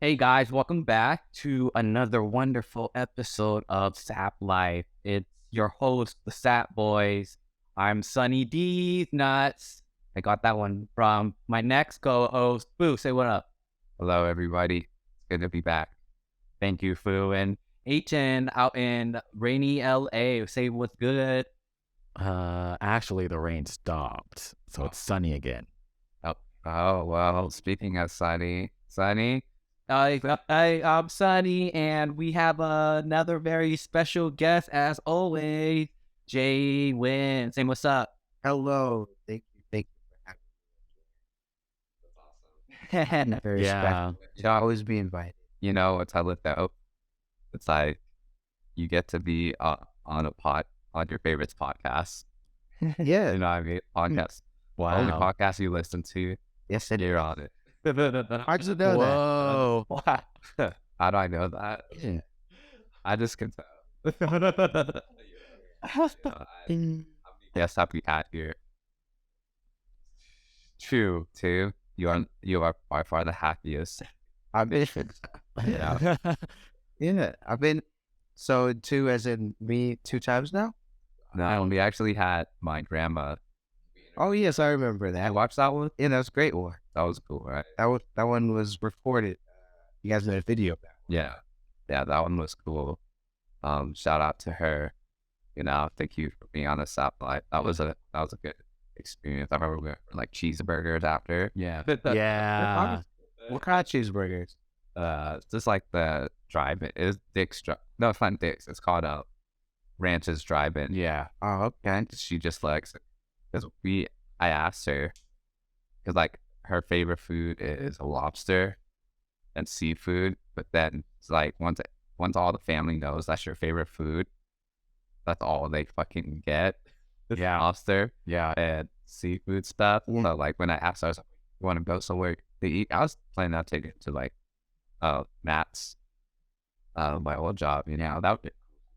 Hey guys, welcome back to another wonderful episode of Sap Life. It's your host, the Sap Boys. I'm Sunny D Nuts. I got that one from my next co-host, Phu. Say what up. Hello, everybody. It's good to be back. Thank you, Phu. And HN out in rainy LA. Say what's good. Actually, the rain stopped, so it's sunny again. Oh, well, speaking of Sunny, I'm Sunny, and we have another very special guest as always, Jay Wynn. Say what's up. Hello. Thank you for having me. Very special. To always be invited. you know, it's how it though. It's like you get to be on your favorite podcast. Yeah. You know what I mean? Podcast. Only Wow. podcast you listen to, Yes, it you're is. on it. How'd you know Whoa. How do I know that? that? Yeah. I just can tell. Yes, happy hat here. True, too. You are by far the happiest. I've been, Yeah. yeah. I've been, so two as in me 2 times now? No, we actually had my grandma. Oh, yes, I remember I that. watched that one. Yeah, that was a great one. That was cool, right? That one was recorded. You guys made a video of that. Yeah, that one was cool. Shout out to her. You know, thank you for being on the satellite. That was a good experience. I remember we went for like cheeseburgers after. Yeah. Yeah. What kind of cheeseburgers? Just like the drive-in. It's Dick's No, it's not Dick's. It's called Ranch's Drive-In. Yeah. Oh, okay. She just likes it because I asked her because like her favorite food is lobster and seafood, but then it's like once all the family knows that's your favorite food, that's all they fucking get. It's Yeah. lobster Yeah. and seafood stuff. Yeah. So like when I asked her, I was like, "You want to go somewhere to eat?" I was planning on taking it to like Matt's my old job, you know.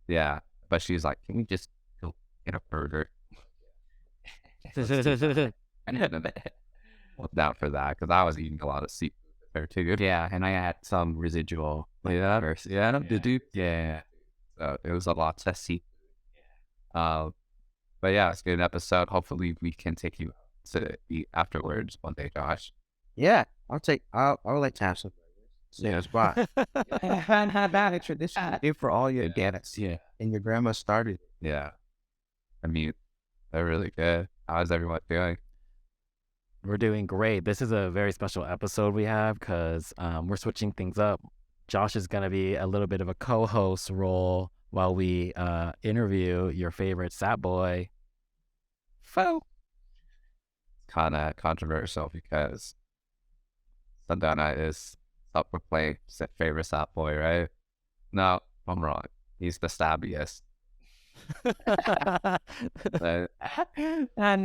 Yeah. But she's like, "Can we just go get a burger?" Well, down for that because I was eating a lot of seafood there too. Yeah, and I had some residual. Yeah. Did you? Yeah. So it was a lot to see. But yeah, it's a good episode. Hopefully we can take you to eat afterwards one day, Josh. Yeah. I would like to have some burgers. Yeah, it's why. I haven't had that. A tradition here for all your guests. Yeah. And your grandma started it. Yeah. I mean, they're really good. How's everyone doing? We're doing great. This is a very special episode we have because we're switching things up. Josh is going to be a little bit of a co-host role while we interview your favorite sap boy, Phu. Kind of controversial because Santana is self-proclaimed favorite sap boy, right? No, I'm wrong. He's the stabbiest. And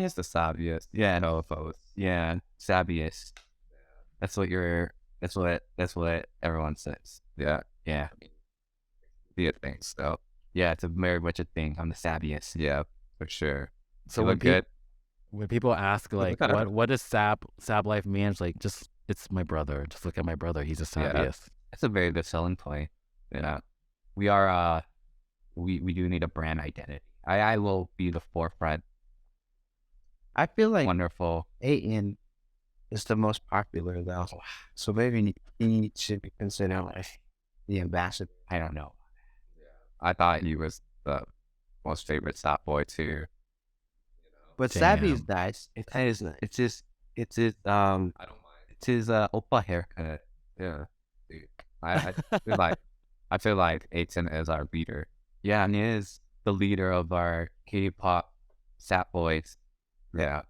he's the savviest. Yeah. No, folks. Yeah. Sabbiest. That's what everyone says. Yeah. Yeah. Viet things, so Yeah, it's a very much a thing. I'm the sabbiest. yeah, for sure. So You when, look good. when people ask like, what does sap life mean? It's like, just, it's my brother. Just look at my brother. He's the Yeah. sappiest. That's a very good selling point. Yeah. We are we do need a brand identity. I will be the forefront. I feel like Wonderful. AN is the most popular though. So maybe he should be considered like the ambassador. I don't know. I thought he was the most favorite sap boy too. But Damn. Savvy is nice. It is. It's his. It's his. I don't mind. It's his oppa haircut. Yeah, dude. I feel like Aiton is our leader. Yeah, and he is the leader of our K-pop sap boys. Yeah,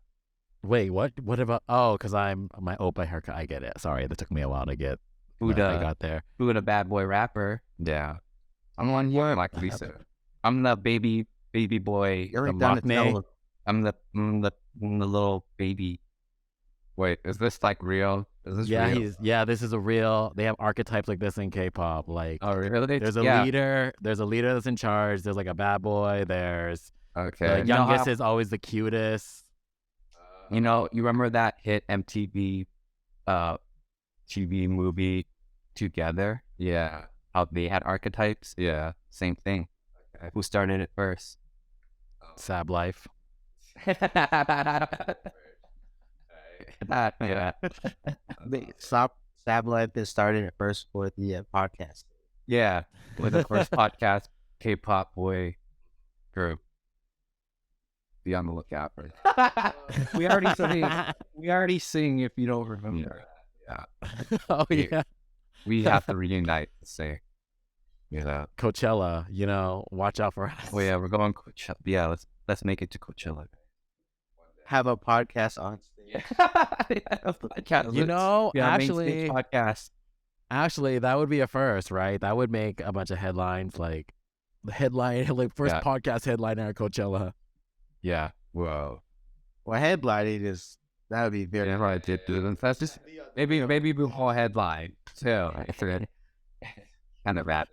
Wait, what? What about? Oh, because I'm my Opa haircut. I get it. Sorry, that took me a while to get. Who but I the got there. who the bad boy rapper? yeah. I'm one here. Like Lisa. I'm the baby boy. You're the done to Maknae. tell him. I'm the little baby. Wait, is this like real? Is this Yeah, real? this is a real. They have archetypes like this in K-pop. Like, Oh, really? there's a Yeah. leader. There's a leader that's in charge. There's like a bad boy. There's Okay. the know how- youngest is always the cutest. You know, you remember that hit MTV TV movie together. Yeah. How they had archetypes. Yeah. Same thing. Who started it first? Sab Life. Yeah. Sab Life been started at first for the podcast. Yeah. With the first podcast, K-pop boy group. Be on the lookout for we already sing if you don't remember. Yeah. Oh yeah, We have to reunite to say, Coachella. Watch out for us. Oh yeah, we're going Coachella. Yeah, let's make it to Coachella. Have a podcast on stage. Actually, podcast. Actually, that would be a first, right? That would make a bunch of headlines, like the headline, like first podcast headliner at Coachella. yeah. Whoa. Well, headlining is that would be very. Yeah, right. That's just Maybe we whole headline too. kind of bad.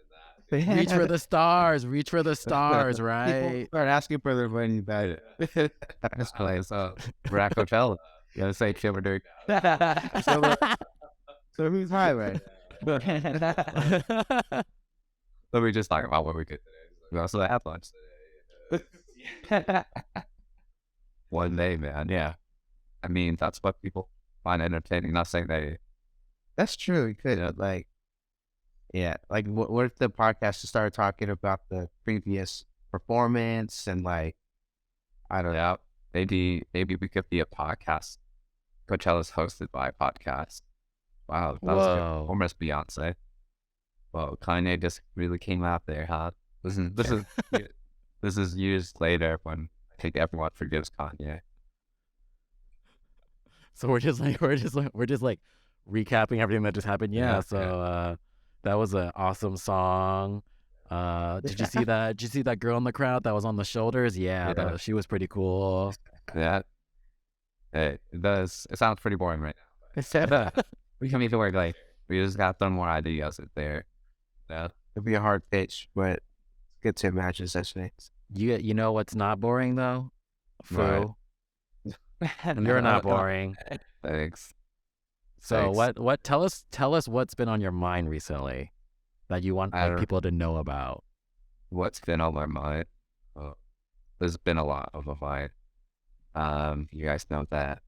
Reach for the stars, right? People start asking for their money about it. That's play. So we're at Coachella. You gotta say shit we're doing. So who's high right So we just talk about what we did today. We also had lunch today. One day, man. Yeah. I mean, that's what people find entertaining. Not saying they. That's true. You could like what if the podcast started talking about the previous performance and like I don't know. Yeah. Maybe we could be a podcast. Coachella's hosted by a podcast. Wow, that was good. Almost Beyonce. Well, Kanye just really came out there, huh? This is years later when I think everyone forgives Kanye. So we're just like recapping everything that just happened. Yeah. That was an awesome song. Did you see that? Did you see that girl in the crowd that was on the shoulders? Yeah. She was pretty cool. Yeah. It does. It sounds pretty boring right now. We can make it work. Like we just got some more ideas in there. Yeah. It'd be a hard pitch, but it's good to imagine such things. You know what's not boring though? Phu. Right. You're not boring. Thanks. So what tell us what's been on your mind recently that you want people to know about. What's been on my mind? There's been a lot on my mind. You guys know that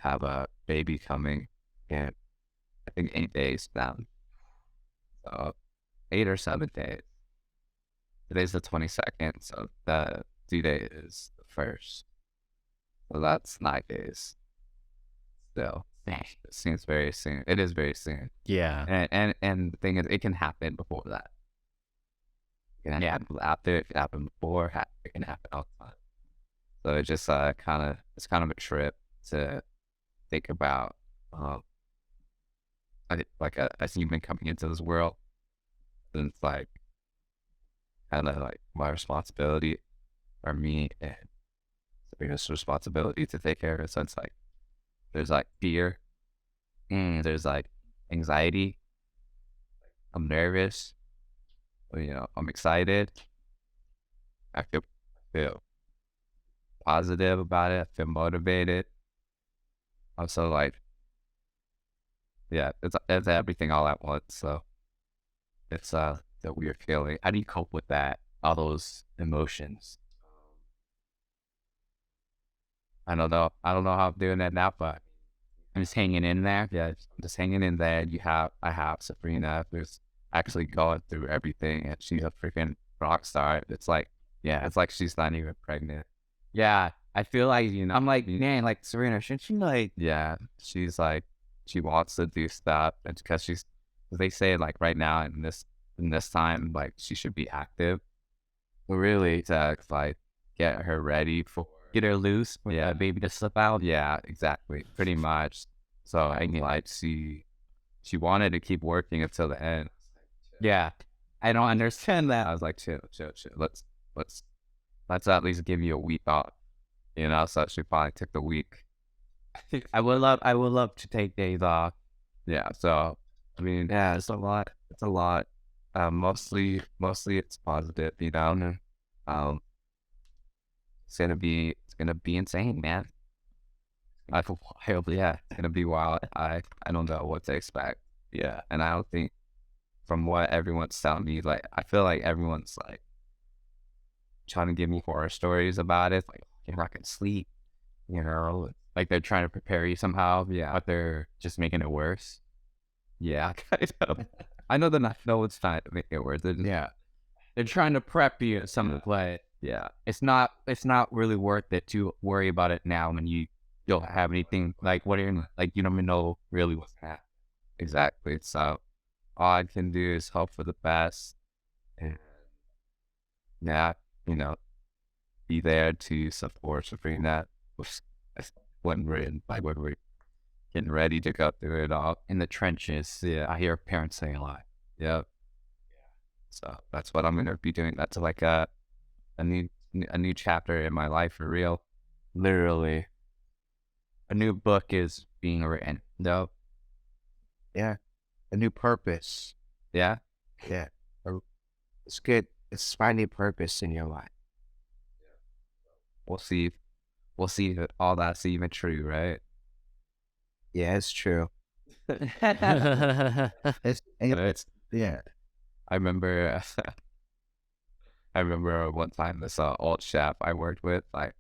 I have a baby coming in I think 8 days now. So 8 or 7 days. Today's the 22nd, so the due date is the 1st. So that's 9 days. Still. It seems very soon. It is very soon. Yeah. And the thing is, it can happen before that. It can happen after, it can happen before, it can happen all the time. So it's just it's kind of a trip to think about, like a human coming into this world. And it's like, kind of like my responsibility for me, and it's the biggest responsibility to take care of it. So it's like, there's like fear, there's like anxiety. I'm nervous, I'm excited. I feel positive about it. I feel motivated. Also, like, yeah, it's everything all at once. So it's the weird feeling. How do you cope with that? All those emotions. I don't know how I'm doing that now, but I'm just hanging in there. yeah, I'm just hanging in there. I have Sabrina, who's actually going through everything, and she's a freaking rock star. It's like she's not even pregnant. Yeah, I feel like, I'm like, man, like Serena, shouldn't she like? Yeah, she's like, she wants to do stuff, and because they say like right now in this time, like she should be active. But really, to like get her ready for. Get her loose for the baby to slip out. Yeah, exactly. Pretty much. So I mean, like she wanted to keep working until the end. Yeah, I don't understand that. I was like, chill. Let's at least give you a week off. So she probably took the week. I would love to take days off. Yeah. So I mean, yeah, it's a lot. It's a lot. Mostly it's positive. It's gonna be insane, man. I feel wild. Yeah, it's gonna be wild. I don't know what to expect. Yeah, and I don't think from what everyone's telling me, like I feel like everyone's like trying to give me horror stories about it. Like you're not gonna sleep, you know, like they're trying to prepare you somehow. Yeah, but they're just making it worse. Yeah, kind of. I know they're not. No, it's not making it worse. Yeah. They're trying to prep you at some play. Yeah, It's not really worth it to worry about it now when you don't have anything like what are you like you don't even know really what's happening. exactly. So all I can do is hope for the best, and yeah, you know, be there to support Sabrina when we're getting ready to go through it all. In the trenches. Yeah. I hear parents saying a lot. Yeah. So that's what I'm gonna be doing. That's like a new chapter in my life for real. Literally. A new book is being written. No. Yeah. A new purpose. Yeah. Yeah. It's good. It's finding purpose in your life. We'll see. We'll see if all that's even true, right? Yeah, it's true. It's Yeah. I remember I remember one time this old chef I worked with, like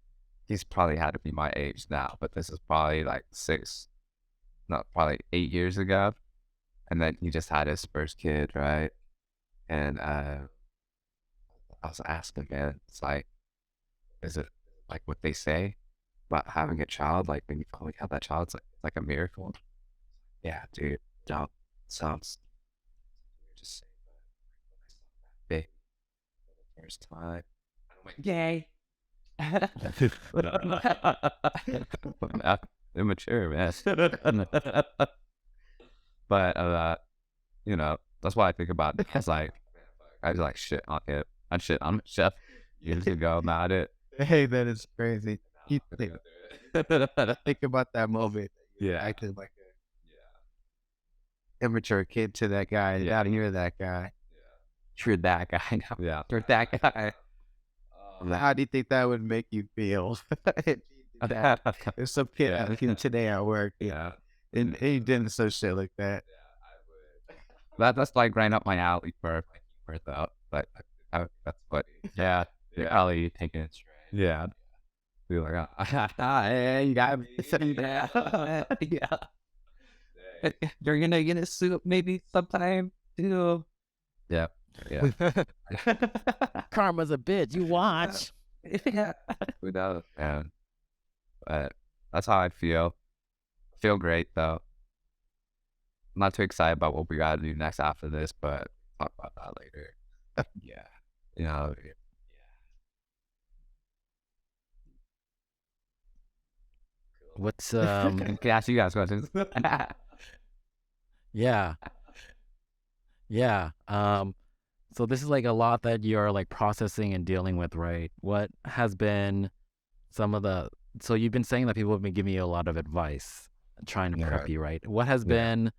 he's probably had to be my age now, but this is probably like probably 8 years ago. And then he just had his first kid, right? And I was asking, man, it's like, is it like what they say about having a child? Like when you finally have that child, it's like a miracle. Yeah, dude. No, sounds just say big for the first time. I'm like, Yay. immature, man. But you know, that's why I think about it. I was like shit on it. I'm shit on chef years ago about it. Hey, that is crazy. You think about that moment. Yeah. Acted like a immature kid to that guy. Yeah. Out here, that guy. You're that guy now. Yeah. You're that guy. How do you think that would make you feel? There's some kid out here today at work. Yeah. And he didn't some shit like that. That's like right up my alley for though. But that's what. Yeah. You're probably taking it straight. Yeah. Be like, You got me. Yeah. You're gonna get a soup maybe sometime too. yeah. Karma's a bitch. You watch. Yeah. Who knows, man? But that's how I feel. Feel great though. I'm not too excited about what we gotta do next after this, but talk about that later. Yeah. You know. What's Can I ask you guys questions? yeah. Yeah. So this is like a lot that you're like processing and dealing with, right? What has been some of the so you've been saying that people have been giving you a lot of advice, trying to prep you, right? What has been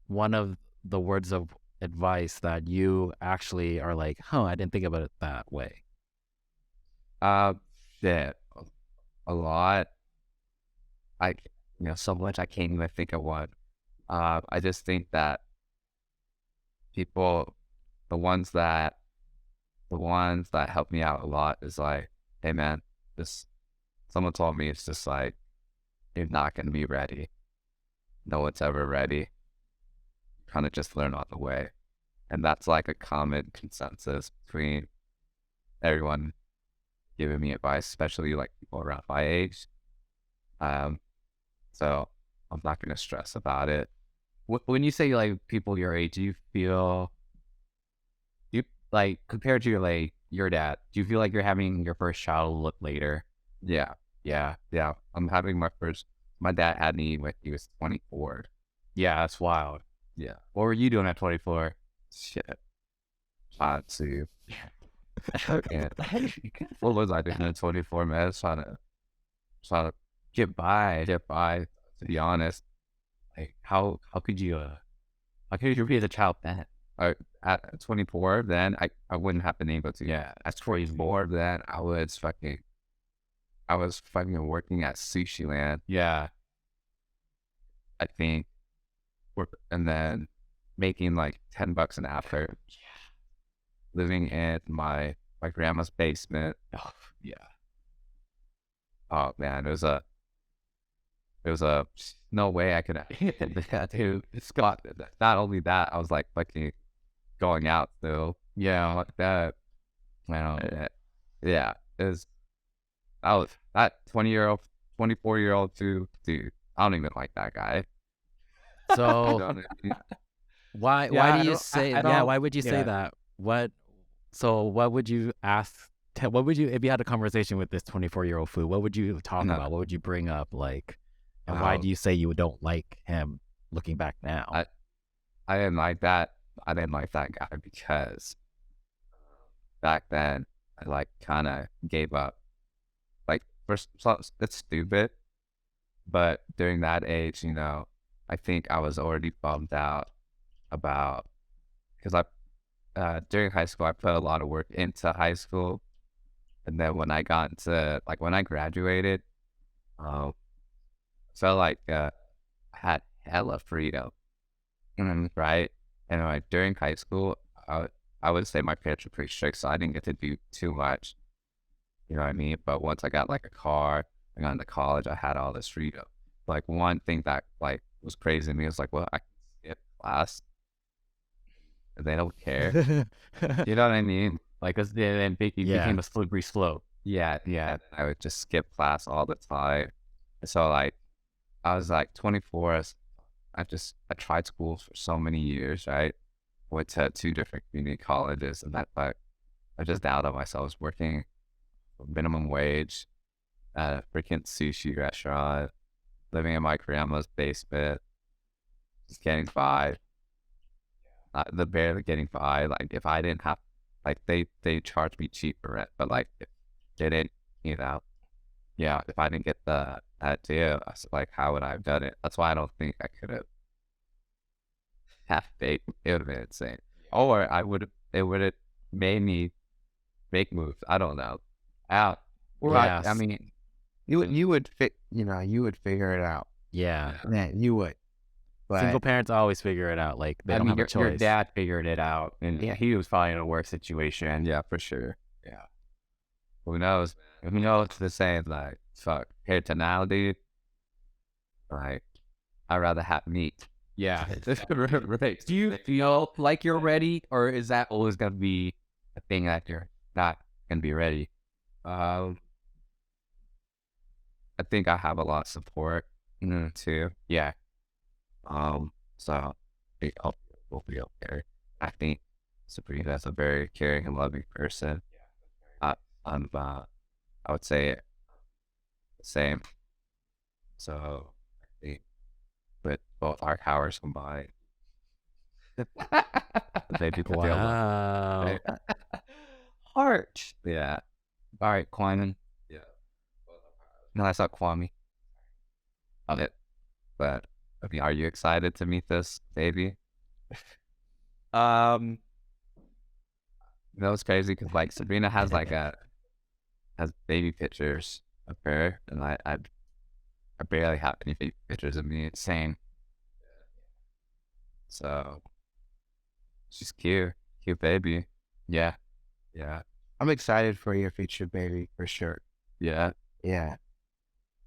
one of the words of advice that you actually are like, I didn't think about it that way? Shit. A lot. So much I can't even think of one. I just think that people, the ones that help me out a lot is like, hey man, someone told me it's just like, you're not going to be ready. No one's ever ready. Kind of just learn on the way. And that's like a common consensus between everyone giving me advice, especially like people around my age. So I'm not going to stress about it. When you say like people your age, do you feel like compared to your dad, do you feel like you're having your first child a little later? Yeah. I'm having my dad had me when he was 24. Yeah, that's wild. Yeah. What were you doing at 24? Shit. Let's see. What was I doing at 24, man? Trying to Get by. to be honest. Like how could you be the child then? At 24, then I wouldn't have been able to. Yeah, At 24, then I was fucking working at Sushi Land. Yeah. I think. And then making like $10 an hour, living in my grandma's basement. Oh, yeah. Oh man, it was a no way I could dude. Scott, not only that, I was like fucking going out though. Yeah, like that. Well, yeah, it was. I was that 20-year-old, 24-year-old dude. I don't even like that guy. You So know what I mean? why Yeah, do I you don't- say I don't- why would you say yeah. that? What would you ask what would you if you had a conversation with this 24-year-old Phu, what would you talk No. about? What would you bring up, like, and why do you say you don't like him looking back now? I didn't like that. I didn't like that guy because back then I like kind of gave up. Like first, so it's stupid, but during that age, you know, I think I was already bummed out about because during high school I put a lot of work into high school, and then when I got into like when I graduated, I felt like I had hella freedom, right? And like during high school, I would say my parents were pretty strict, so I didn't get to do too much. You know what I mean? But once I got like a car, I got into college, I had all this freedom. Like one thing that like was crazy to me was like, well, I can skip class. And they don't care. You know what I mean? Like, cause then it Yeah. became a slippery slope. Yeah. And I would just skip class all the time. And so like, I was like 24. I tried schools for so many years, right? Went to 2 different community colleges, and that like, I just doubted myself. I was working minimum wage at a freaking sushi restaurant, living in my grandma's basement, just getting by. The barely getting by. Like if I didn't have, like they charged me cheap for rent, but like if they didn't, you know, yeah, if I didn't get that deal, I was like, how would I have done it? That's why I don't think I could have half baked. It would have been insane. Or it would have made me make moves. I don't know. Out. Well, Yes. I mean, you would you would figure it out. Yeah. Yeah, you would. But Single parents always figure it out. Like, they don't have a your choice. dad figured it out, and Yeah. he was probably in a worse situation. Yeah, for sure. Yeah. Who knows, man? Who knows? The saying like, fuck, here to now, dude. Like, I'd rather have meat. Yeah. Right. Do you feel like you're ready, or is that always gonna be A thing that you're not gonna be ready. I think I have a lot of support too. Yeah. So I think we'll be okay. I think Sabrina's a very caring and loving person. I would say the same. So I think with both our powers combined, they do feel love. Wow. heart? Yeah. All right, Quine. Yeah. No, that's not Kwame. It. But I mean, are you excited to meet this baby? Um, You know, it's crazy because like Sabrina has like has baby pictures of her, and I barely have any baby pictures of me. same. So she's cute baby. Yeah. Yeah, I'm excited for your future baby for sure. yeah, Yeah.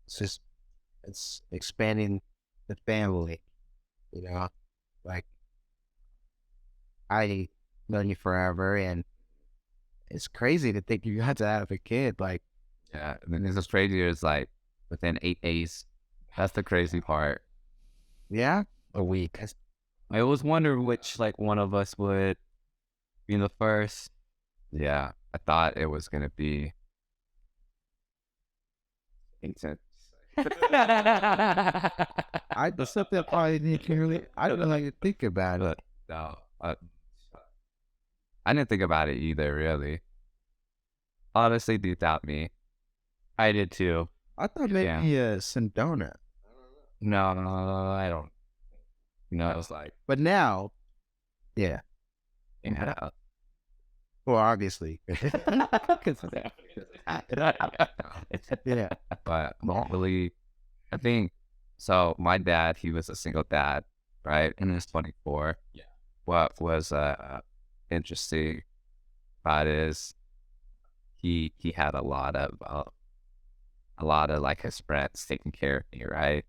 It's expanding the family, you know? Like, I known you forever, and it's crazy to think you got to have a kid. Like, yeah. And then this crazy is like within 8 days. That's the crazy part. yeah, A week. I always wonder which like one of us would be the first. Yeah, I thought it was gonna be. that's something I probably didn't really, I don't like to think about it. No, I didn't think about it either. Really, honestly, do you doubt me? I did too. I thought maybe Sedona. No, I don't. No, I was like, But now, yeah. yeah. Well, obviously. Yeah. But normally, I think so. My dad, he was a single dad, right? And he was 24. Yeah. what was interesting about it is he had a lot of like his friends taking care of me, right?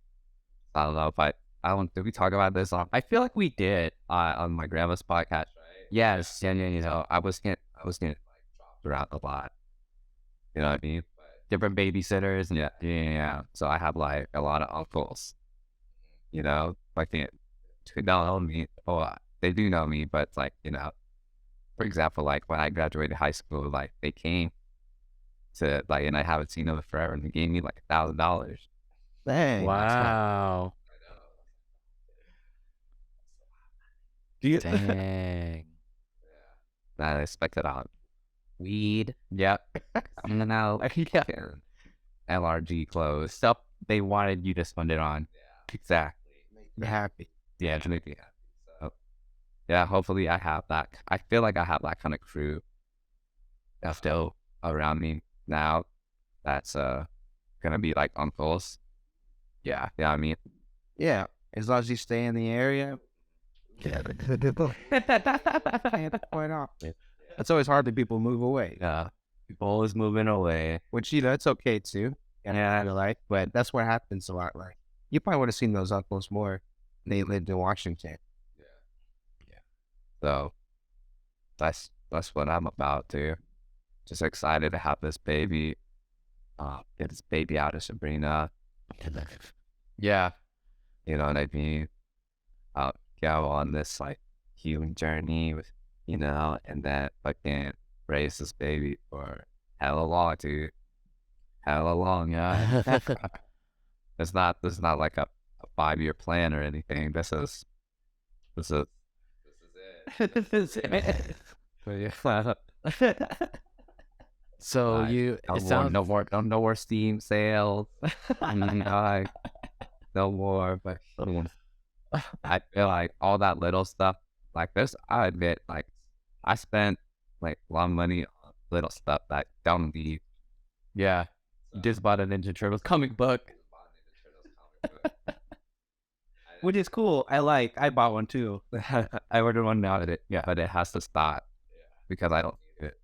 I don't know if I don't did we talk about this on I feel like we did. my grandma's podcast, right? Yes. Yeah. You know, I was getting like dropped around a lot. You know what I mean? Different babysitters. And Yeah. So I have like a lot of uncles. You know, like they don't know me. Oh, they do know me, but it's like, you know, for example, like when I graduated high school, like they came to like, and I haven't seen them forever, and they gave me like $1,000. Dang. Wow. Do Dang. That I expected on weed? Yep. I'm gonna know. Yeah. LRG clothes. Stuff they wanted you to spend it on. Exactly. You're happy. Yeah, to make me happy. So, yeah, hopefully I have that. I feel like I have that kind of crew that's still around me now. That's gonna be like uncles. Yeah, I mean, Yeah. As long as you stay in the area. Yeah. Quite often. It's always hard that people move away. Yeah. People always moving away. Which, you know, it's okay too. Yeah, life, but that's what happens a lot. Like, you probably would have seen those uncles more. They lived in Washington. so that's what I'm about, dude. Just excited to have this baby. Get this baby out of Sabrina. Yeah. You know what I mean? Go on this like healing journey with, you know, and then fucking raise this baby for hella long, dude. Hella long, yeah. This is not like a 5-year plan or anything. This is it. This is it. But yeah. So No more Steam sales. No more, but I feel like all that little stuff, like this, I admit, like I spent like a lot of money on little stuff that don't need. Yeah. Just bought a Ninja Turtles comic book. Which is cool. I bought one too. I ordered one now, but it has to stop because I don't need it.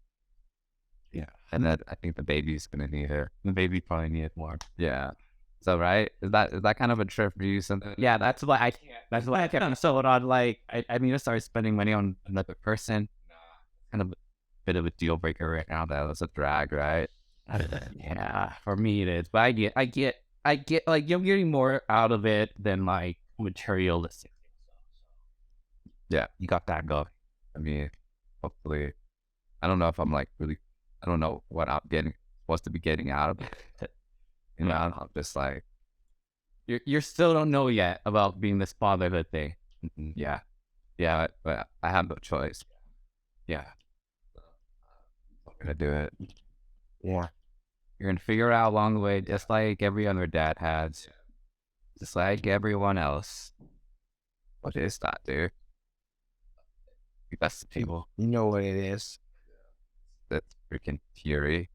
Yeah, and then I think the baby's gonna need it. The baby probably needed more. Yeah. So right, is that kind of a trip for you? Something? Yeah, that's why I can't. That's why I can't. So on, like, I need to start spending money on another person. Kind of a bit of a deal breaker right now. That was a drag, right? Yeah, for me it is. But I get like you're getting more out of it than like materialistic. Yeah, You got that going. I mean, hopefully, I don't know if I'm like really, I don't know what I'm supposed to be getting out of it. You know, I'm just like, You still don't know yet about being this fatherhood thing. yeah, but I have no choice. Yeah, I'm gonna do it. Yeah. You're gonna figure it out along the way, just like every other dad has, just like everyone else. What is that, dude? That's the people. You know what it is. That's freaking fury.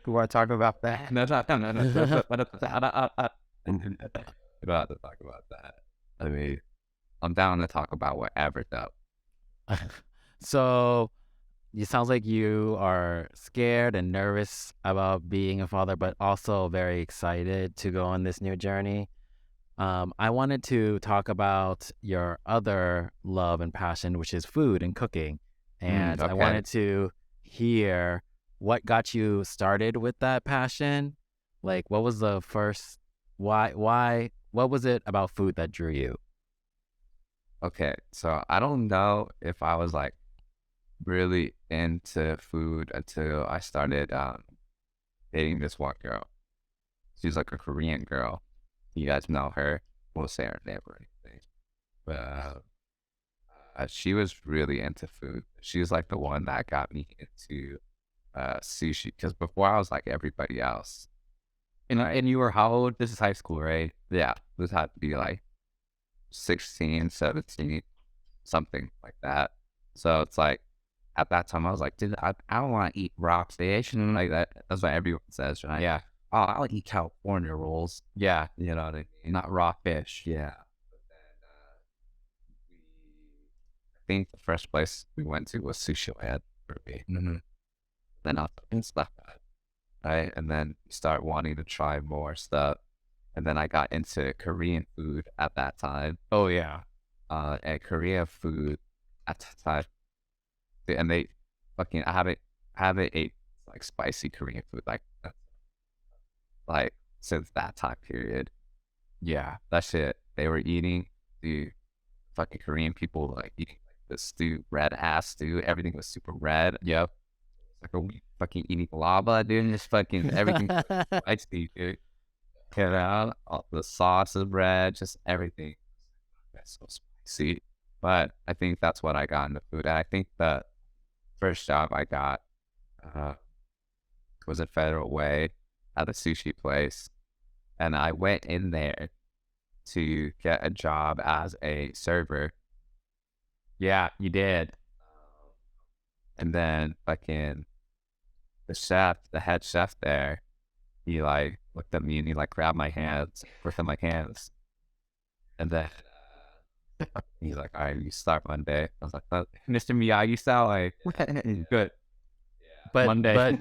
We want to talk about that. No. About to talk about that. I mean, I'm down to talk about whatever though. So it sounds like you are scared and nervous about being a father, but also very excited to go on this new journey. I wanted to talk about your other love and passion, which is food and cooking. And I okay. wanted to hear what got you started with that passion. Like, what was the first, what was it about food that drew you? Okay, so I don't know if I was like really into food until I started dating this one girl. She's like a Korean girl. You guys know her. Won't say her name or anything. But she was really into food. She was like the one that got me into sushi. Because before I was like everybody else. And you were how old? This is high school, right? Yeah, this had to be like 16, 17, something like that. So it's like, at that time, I was like, dude, I don't want to eat raw fish. And like that, that's what everyone says, right? Yeah. Oh, I'll eat California rolls. Yeah. You know what I mean? Not raw fish. Yeah. think the first place we went to was Sushi Land for me. Then I fucking slept that, right? And then you start wanting to try more stuff. And then I got into Korean food at that time. Oh yeah. And Korean food at the time, and they fucking I haven't ate like spicy Korean food like since that time period. Yeah, that shit they were eating, the fucking Korean people like eating like the stew, red ass stew. Everything was super red. Yep. Like are we fucking eating lava, dude? Just fucking everything spicy, dude. Get out, all the sauce is red, just everything. That's so spicy. But I think that's what I got in the food. And I think the first job I got was at Federal Way at a sushi place. And I went in there to get a job as a server. Yeah, you did. And then fucking the head chef there, he like looked at me and he like grabbed my hands, within my hands. And then he's like, all right, you start Monday. I was like, Mr. Miyagi style, like, good. But Monday.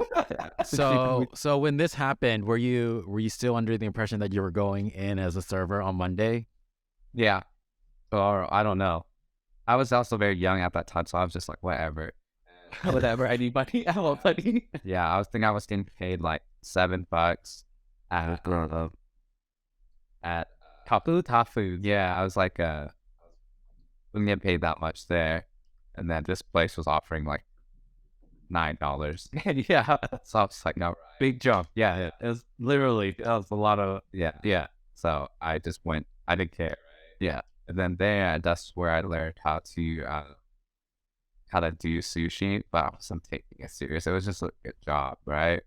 so when this happened, were you still under the impression that you were going in as a server on Monday? Yeah. Or I don't know. I was also very young at that time, so I was just like, whatever. Whatever, I need money. I want money. Yeah, I was getting paid like $7 at Tafu. Yeah, I was like, wouldn't get paid that much there. And then this place was offering like $9. Yeah, So I was like, no, big jump. Yeah, it was literally, that was a lot of, yeah. So I just went, I didn't care. Yeah. And then there, that's where I learned how to do sushi, but I wasn't taking it serious. It was just a good job, right?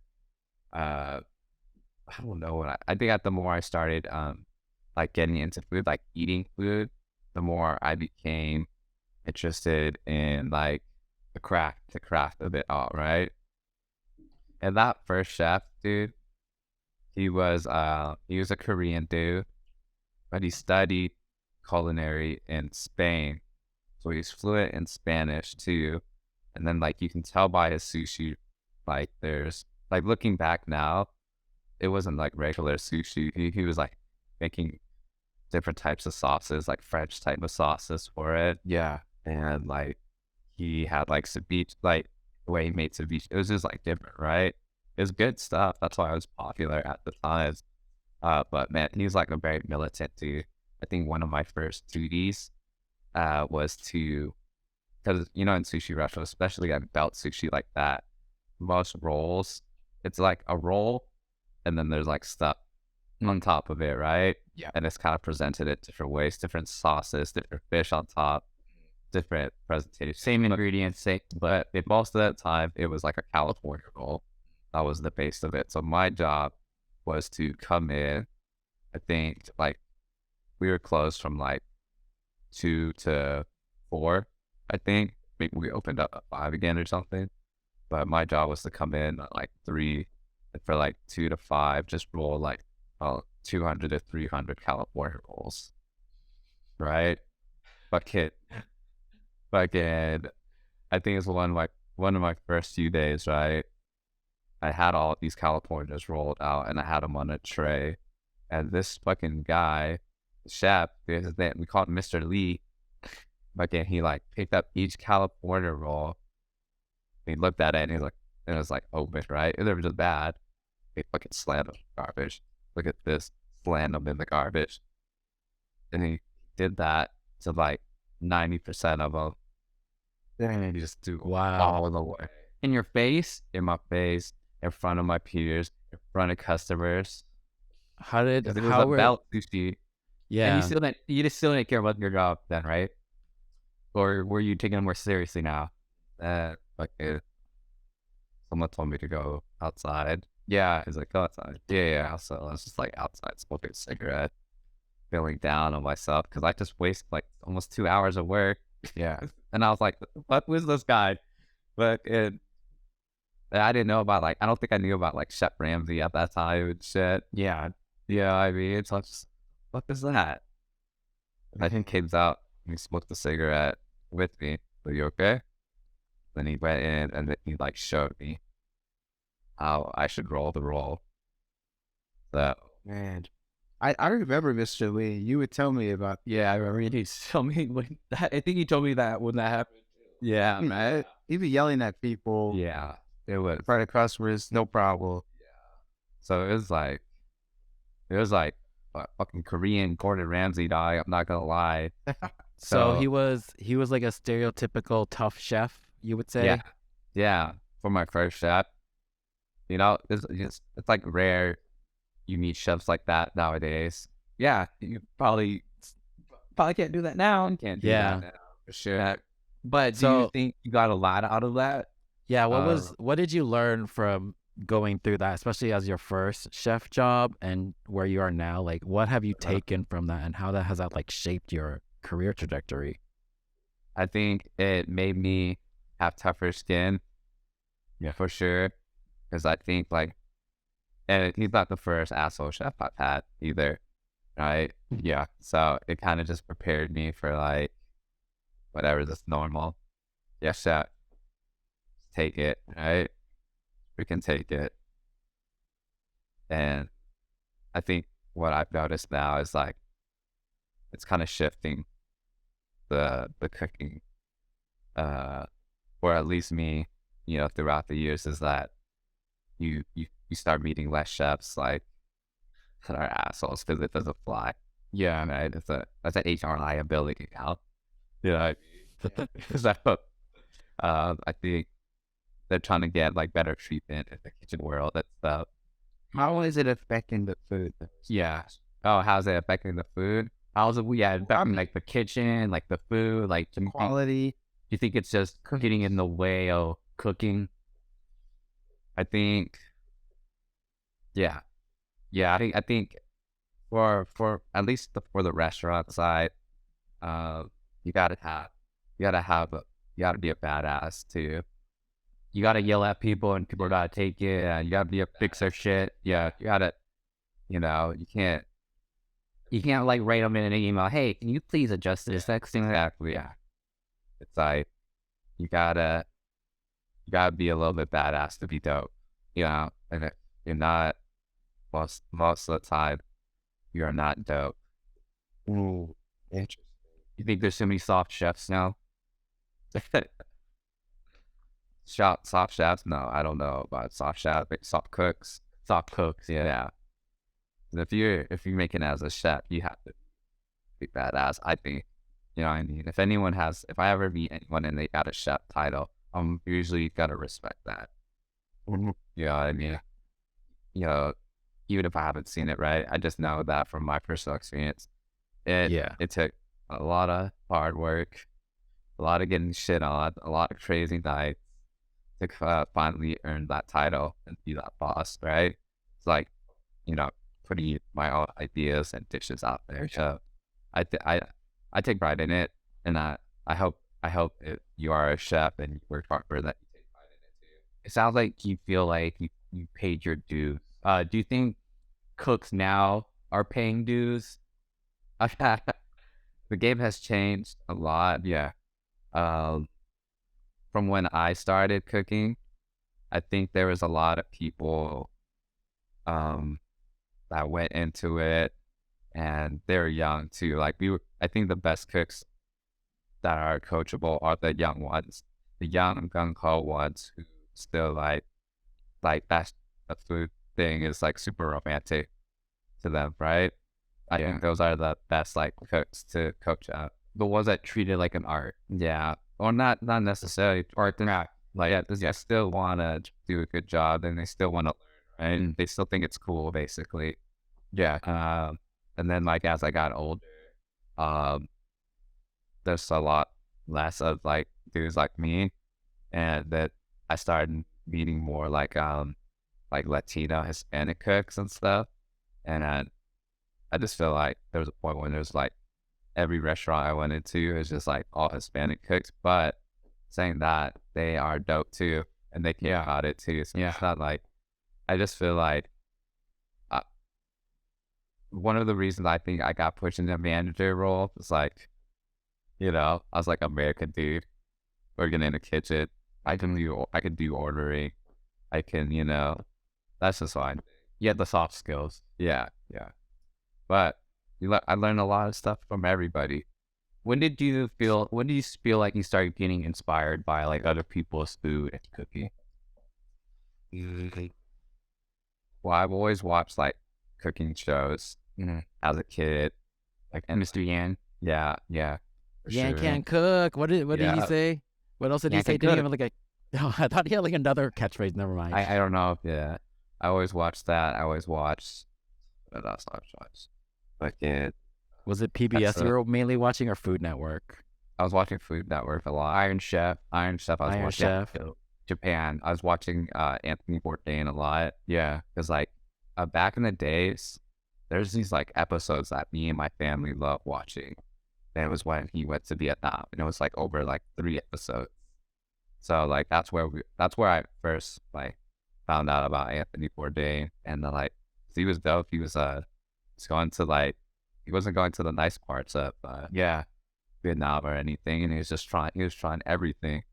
I don't know what I think the more I started like getting into food, like eating food, the more I became interested in like the craft of it all, right? And that first chef, dude, he was a Korean dude, but he studied culinary in Spain. So he's fluent in Spanish too. And then like you can tell by his sushi, like there's like looking back now, it wasn't like regular sushi. He was like making different types of sauces, like French type of sauces for it. Yeah. And like he had like ceviche, like the way he made ceviche, it was just like different, right? It was good stuff. That's why it was popular at the time. But man, he was like a very militant dude. I think one of my first duties was to, because you know in sushi restaurants, especially at belt sushi like that, most rolls, it's like a roll and then there's like stuff on top of it, right? Yeah. And it's kind of presented in different ways, different sauces, different fish on top, different presentations. same ingredients, But most of that time, it was like a California roll. That was the base of it. So my job was to come in, I think like we were closed from like 2 to 4, I think. Maybe we opened up at 5 again or something. But my job was to come in at like 3, and for like 2 to 5, just roll like 200 to 300 California rolls, right? Fucking, I think it's one of my first few days, right? I had all these Californias rolled out and I had them on a tray. And this fucking guy, chef, his name, we called him Mr. Lee. Fucking, he like picked up each California roll. He looked at it and he's like, and it was like open, right? And they were just bad. He fucking slammed them in the garbage. Look at this, slammed them in the garbage. And he did that to like 90% of them. Then he just threw all the way. in your face. In my face, in front of my peers, in front of customers. How did It was about sushi. Yeah. And you just still didn't care about your job then, right? Or were you taking it more seriously now? Someone told me to go outside. Yeah, he's like, go outside. Yeah. So I was just like outside smoking a cigarette, feeling down on myself because I just wasted like almost 2 hours of work. Yeah. And I was like, what was this guy? But I didn't know about like, I don't think I knew about like Chef Ramsay at that time and shit. Yeah. I mean, so I just, what is that? And I think came out and he smoked a cigarette with me. "Are you okay?" Then he went in and then he like showed me how I should roll the roll. So Man, I remember Mr. Lee. You would tell me about. Yeah, I remember he told me when that, I think he told me that when that happened. yeah, man. He'd be yelling at people Yeah, it was. in front of customers, no problem. So it was like a fucking Korean Gordon Ramsay dog. I'm not gonna lie. So So he was like a stereotypical tough chef, you would say. yeah, yeah. For my first chef, you know, it's like rare you meet chefs like that nowadays. Yeah, you probably can't do that now. You can't do Yeah. that now for sure. But do you So think you got a lot out of that? yeah, Uh, what did you learn from going through that, especially as your first chef job and where you are now? Like, what have you taken from that, and how that has that like shaped your career trajectory? I think it made me have tougher skin. Yeah. For sure. Because I think like, and he's not the first asshole chef I've had either, right? Yeah. So it kind of just prepared me for like whatever that's normal. Yeah, chef, take it, right? We can take it. And I think what I've noticed now is like it's kind of shifting the cooking, or at least me, you know, throughout the years is that you start meeting less chefs like that are assholes because it doesn't fly. Yeah, right. That's an HR liability now. Yeah, so I think they're trying to get like better treatment in the kitchen world. That's stuff. How is it affecting the food? Yeah. Oh, how's it affecting the food? How's it? Yeah, affecting like the kitchen, like the food, like do Quality. you think it's just getting in the way of cooking? I think, yeah, yeah. I think for at least for the restaurant side, uh, you gotta have you gotta have a, you gotta be a badass too. You gotta yell at people and people gotta take it. Yeah, you gotta be a fix their shit. Yeah, you gotta, you know, You can't like write them in an email. Hey, can you please adjust this? That's exactly. Yeah, it's like you gotta be a little bit badass to be dope. You know, and if you're not, most of the time, you are not dope. Ooh, interesting. You think there's so many soft chefs now? Soft chefs? No, I don't know about soft chefs. But soft cooks. Soft cooks, yeah. Yeah. And if you're making it as a chef, you have to be badass. I think. You know what I mean? If I ever meet anyone and they got a chef title, I'm usually gotta respect that. Mhm. You know what I mean? You know, even if I haven't seen it, right? I just know that from my personal experience. Yeah. It took a lot of hard work, a lot of getting shit on, a lot of crazy nights to finally earn that title and be that boss, right? It's like, you know, putting my own ideas and dishes out there. So I take pride in it, and I hope if you are a chef and you work hard for that, you take pride in it too. It sounds like you feel like you paid your dues. Do you think cooks now are paying dues? The game has changed a lot. Yeah. Um, from when I started cooking, I think there was a lot of people um, that went into it, and they're young too. Like I think the best cooks that are coachable are the young ones, the young gung ho ones who still like that's the food thing is like super romantic to them, right? I think those are the best like cooks to coach up. The ones that treat it like an art. Yeah, or not necessarily art. They're not like they still want to do a good job and they still want to learn, right? And they still think it's cool, basically. Yeah. And then like as I got older, um, there's a lot less of like dudes like me, and that I started meeting more like Latino, Hispanic cooks and stuff, and I just feel like there was a point when there's like every restaurant I went into is just like all Hispanic cooks, but saying that they are dope too, and they care about it too. So it's not like, I just feel like one of the reasons I think I got pushed into the manager role was like, you know, I was like American dude, working in the kitchen. I could do ordering. I can, that's just fine. You had the soft skills. Yeah. But I learned a lot of stuff from everybody. When did you feel like you started getting inspired by like other people's food and cooking? Well, I've always watched like cooking shows as a kid. Like Mr. Yan? Yeah. For Yan sure. can't cook. What did he Yeah. say? What else did he Yan say? can Did he cook. have like a? Oh, I thought he had like another catchphrase. Never mind. I don't know. Yeah. I always watched that. I always watched. What else I watched? Like Was it PBS you were mainly watching or Food Network? I was watching Food Network a lot. Iron Chef. I was Iron watching Chef. Japan. I was watching Anthony Bourdain a lot. Yeah. Because like back in the days, there's these like episodes that me and my family love watching. And it was when he went to Vietnam, and it was like over like 3 episodes. So like that's where I first like found out about Anthony Bourdain, and then like he was dope. He was going to like he wasn't going to the nice parts of Vietnam or anything, and he was trying everything.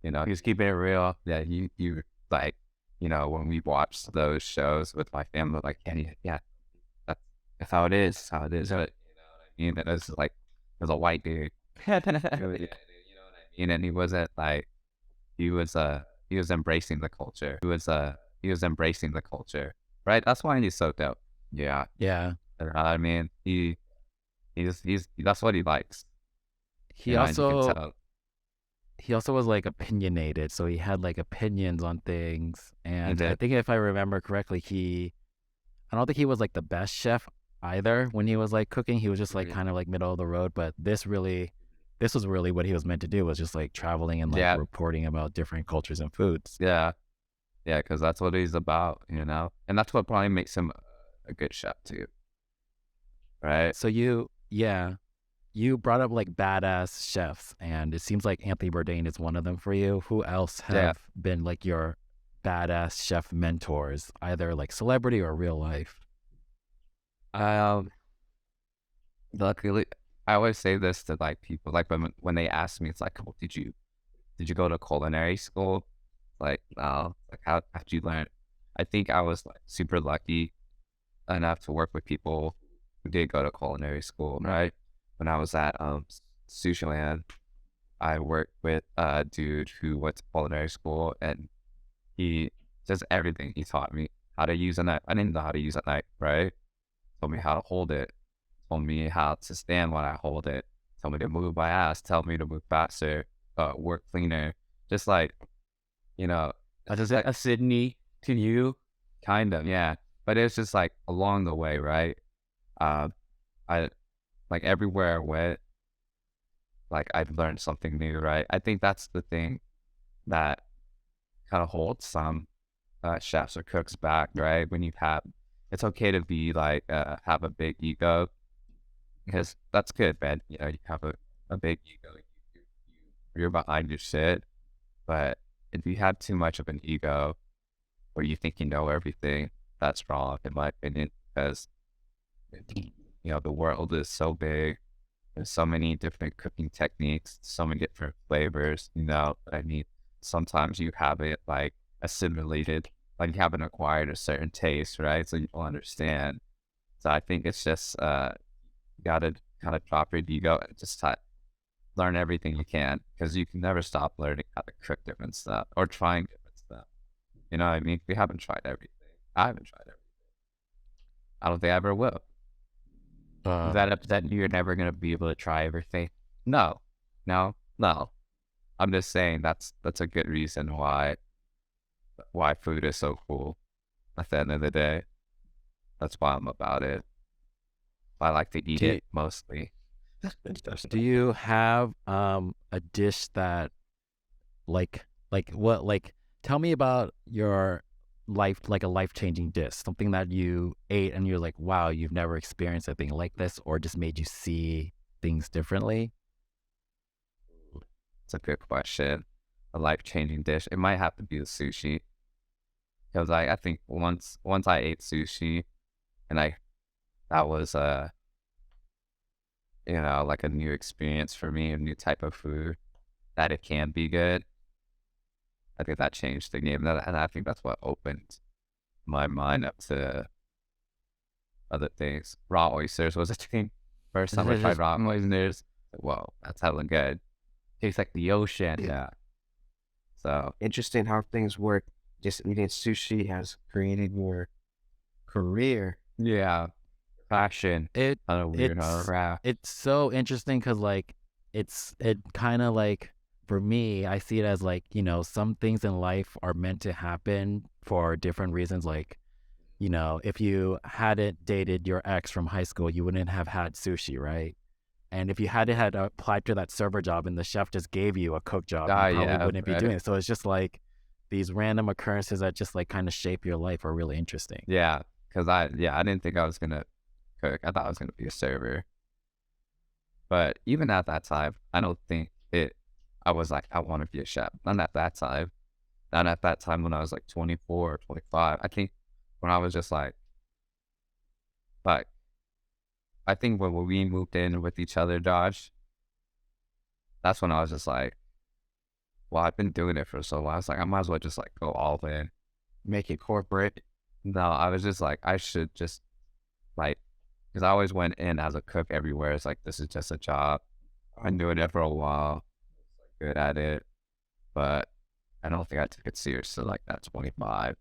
He was keeping it real. Yeah, you like when we watched those shows with my family, like that's how it is. That's how it is. But, you know what I mean? It was like it was a white dude. You know what I mean? And he wasn't like he was embracing the culture. He was embracing the culture. Right? That's why he's so dope. Yeah. Yeah. You know what I mean? He's that's what he likes. He You know, and you can also tell. he also was like opinionated, so he had like opinions on things. And I did. think if I remember correctly, I don't think he was like the best chef either when he was like cooking. He was just like Mhm. kind of like middle of the road. But this was really what he was meant to do, was just like traveling and like Yeah. reporting about different cultures and foods. Yeah, because that's what he's about, and that's what probably makes him a good chef too, right? So you brought up like badass chefs, and it seems like Anthony Bourdain is one of them for you. Who else have Yeah. been like your badass chef mentors, either like celebrity or real life? Luckily, I always say this to like people, like when they ask me, it's like, oh, did you go to culinary school? Like, no, like how'd you learn? I think I was like super lucky enough to work with people who did go to culinary school, right? When I was at Sushi Land, I worked with a dude who went to culinary school, and he does everything. He taught me how to use a knife. I didn't know how to use a knife, right? Told me how to hold it. Told me how to stand when I hold it. Told me to move my ass. Tell me to move faster. Work cleaner. Just like, Does it a Sydney to you? kind of, yeah. But it's just like along the way, right? I like everywhere I went, like I've learned something new, right? I think that's the thing that kind of holds some chefs or cooks back, right? When it's okay to be like have a big ego, because that's good, man. You have a big ego, you're behind your shit. But if you have too much of an ego, where you think you know everything, that's wrong, in my opinion, because the world is so big. There's so many different cooking techniques, so many different flavors. I mean, sometimes you haven't like assimilated, like you haven't acquired a certain taste, right? So you don't understand. So I think it's just you gotta kind of drop your ego and just learn everything you can, because you can never stop learning how to cook different stuff or trying different stuff. You know what I mean? We haven't tried everything. I haven't tried everything. I don't think I ever will. Is that upset you're never going to be able to try everything? No. I'm just saying that's a good reason why food is so cool. At the end of the day, that's why I'm about it. I like to eat it mostly. Do you have a dish that tell me about your life, like a life-changing dish, something that you ate and you're like, wow, you've never experienced a thing like this, or just made you see things differently? It's a good question. A life-changing dish. It might have to be the sushi, because I think once I ate sushi, and that was like a new experience for me, a new type of food. that it can be good. I think that changed the game, and I think that's what opened my mind up to other things. Raw oysters was a thing. First time I tried raw oysters, whoa, that's hella good. Tastes like the ocean. Yeah. So Interesting how things work. Just eating sushi has created your career. yeah, passion. It Kind of weird, it's huh? it's so interesting because like it kind of like for me, I see it as like, you know, some things in life are meant to happen for different reasons. Like, you know, if you hadn't dated your ex from high school, you wouldn't have had sushi, right? And if you had applied to that server job and the chef just gave you a cook job, you probably Yeah, wouldn't be right. doing it. So it's just like these random occurrences that just like kind of shape your life are really interesting. Yeah, because I didn't think I was gonna cook. I thought I was gonna be a server. But even at that time, I don't think I was like, I want to be a chef. Not at that time. Not at that time when I was like 24 or 25. I think when I was just like, I think when we moved in with each other, Josh, that's when I was just like, well, I've been doing it for so long. I was like, I might as well just like go all in. Make it corporate. No, I was just like, I should just like, because I always went in as a cook everywhere. It's like, this is just a job. I've been doing it for a while, good at it, but I don't think I took it seriously like that 25.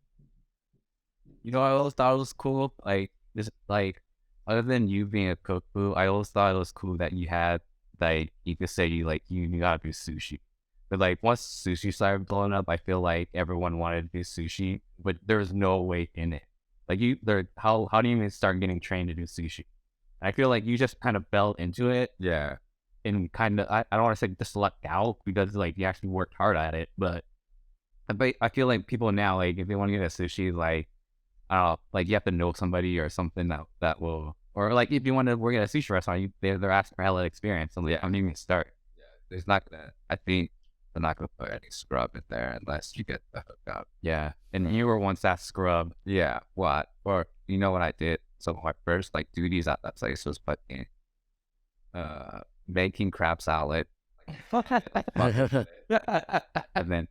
You know, I always thought it was cool. Like this, like other than you being a cook, Phu, I always thought it was cool that you had like you could say you knew how to do sushi. But like once sushi started blowing up, I feel like everyone wanted to do sushi, but there's no way in it. Like how do you even start getting trained to do sushi? I feel like you just kind of fell into it Yeah. and kind of I don't want to say just lucked out because like you actually worked hard at it, but I feel like people now like if they want to get a sushi, like I don't know, like you have to know somebody or something that will, or like if you want to work at a sushi restaurant, they're asking for hella experience. So like, I don't even start. There's not gonna, I think they're not gonna put any scrub in there unless you get the hookup. Yeah, and you were once that scrub. Yeah. What? Or you know what I did? So my first like duties at that place was fucking making crab salad and then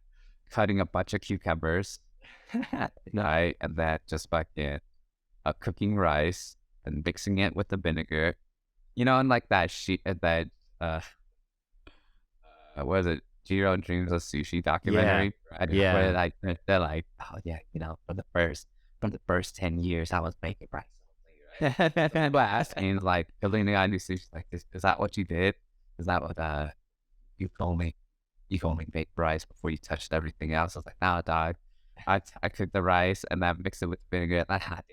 cutting a bunch of cucumbers. Right, and then just fucking cooking rice and mixing it with the vinegar. You know, and like that what is it? Jiro Dreams of Sushi documentary. Right? Yeah. Where like they're like, oh yeah, you know, from the first 10 years I was making rice. And like building the idea sushi, like is that what you did? Is that what you told me? You only make rice before you touched everything else. I was like, nah, dog. I cooked the rice and then mixed it with vinegar. And I did